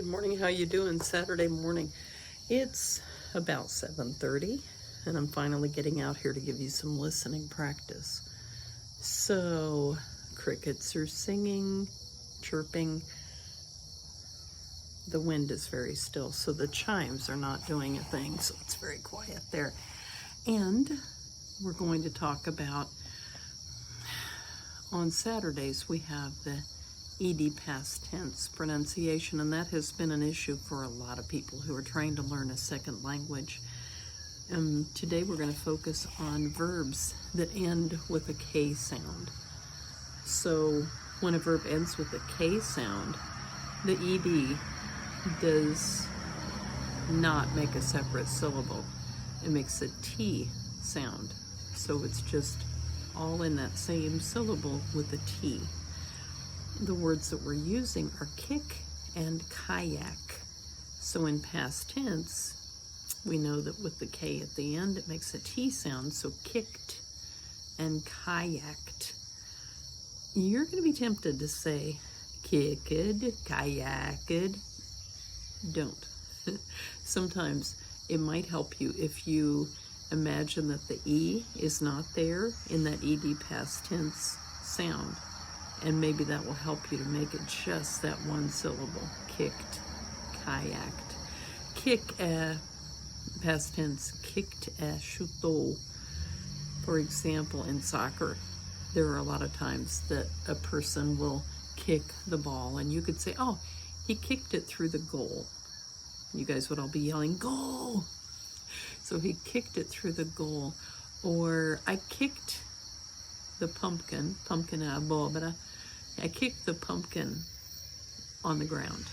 Good morning. How you doing? Saturday morning. It's about 7:30 and I'm finally getting out here to give you some listening practice. So, crickets are singing, chirping. The wind is very still, so the chimes are not doing a thing, so it's very quiet there. And we're going to talk about, on Saturdays we have the ED past tense pronunciation, and that has been an issue for a lot of people who are trying to learn a second language. Today we're going to focus on verbs that end with a K sound. So when a verb ends with a K sound, the ED does not make a separate syllable. It makes a T sound. So it's just all in that same syllable with a T. The words that we're using are kick and kayak. So in past tense, we know that with the K at the end, it makes a T sound, so kicked and kayaked. You're going to be tempted to say kicked, kayaked. Don't. Sometimes it might help you if you imagine that the E is not there in that ED past tense sound. And maybe that will help you to make it just that one syllable. Kicked, kayaked. Kick, past tense, kicked, chutou. For example, in soccer, there are a lot of times that a person will kick the ball, and you could say, oh, he kicked it through the goal. You guys would all be yelling, goal! So he kicked it through the goal. Or I kicked the pumpkin abóbora. I kicked the pumpkin on the ground.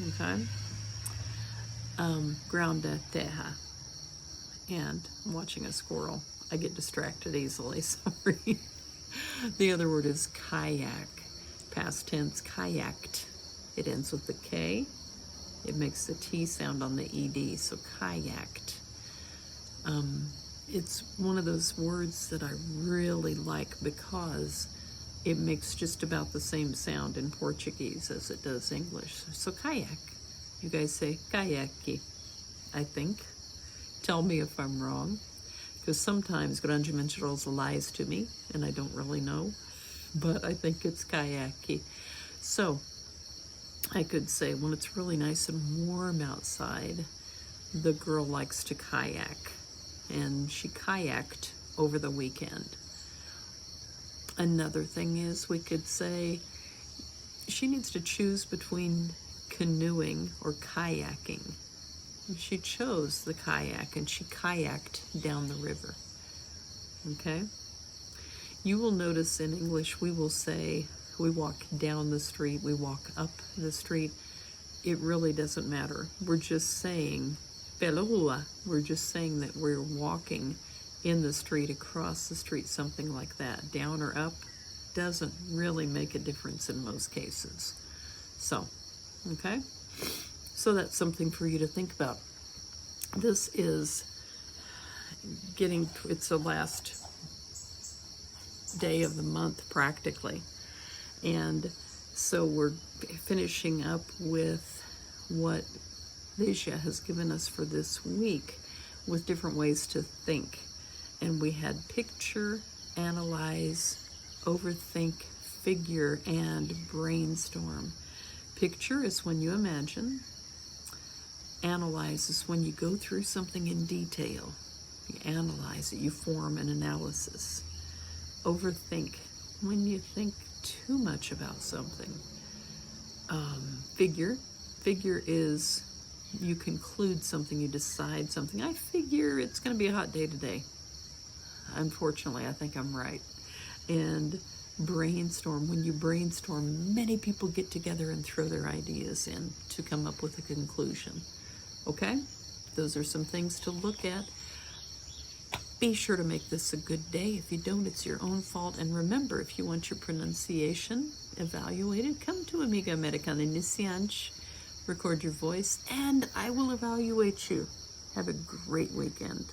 Okay? Ground de terra. And I'm watching a squirrel. I get distracted easily, sorry. The other word is kayak. Past tense, kayaked. It ends with the K. It makes the T sound on the ED, so kayaked. It's one of those words that I really like because it makes just about the same sound in Portuguese as it does English. So kayak. You guys say kayaki, I think. Tell me if I'm wrong, because sometimes Grande Mentirosa lies to me and I don't really know, but I think it's kayaki. So I could say when it's really nice and warm outside, the girl likes to kayak, and she kayaked over the weekend. Another thing is we could say she needs to choose between canoeing or kayaking. She chose the kayak and she kayaked down the river. Okay? You will notice in English we will say we walk down the street, we walk up the street. It really doesn't matter. We're just saying pela rua. We're just saying that we're walking in the street, across the street, something like that. Down or up doesn't really make a difference in most cases. So, okay? So that's something for you to think about. This is it's the last day of the month practically. And so we're finishing up with what Ligia has given us for this week with different ways to think. And we had picture, analyze, overthink, figure, and brainstorm. Picture is when you imagine. Analyze is when you go through something in detail. You analyze it, you form an analysis. Overthink, when you think too much about something. Figure is you conclude something, you decide something. I figure it's going to be a hot day today. Unfortunately, I think I'm right. And brainstorm, when you brainstorm, many people get together and throw their ideas in to come up with a conclusion. Okay? Those are some things to look at. Be sure to make this a good day. If you don't, it's your own fault. And remember, if you want your pronunciation evaluated, come to Amiga Americana Iniciante, record your voice, and I will evaluate you. Have a great weekend.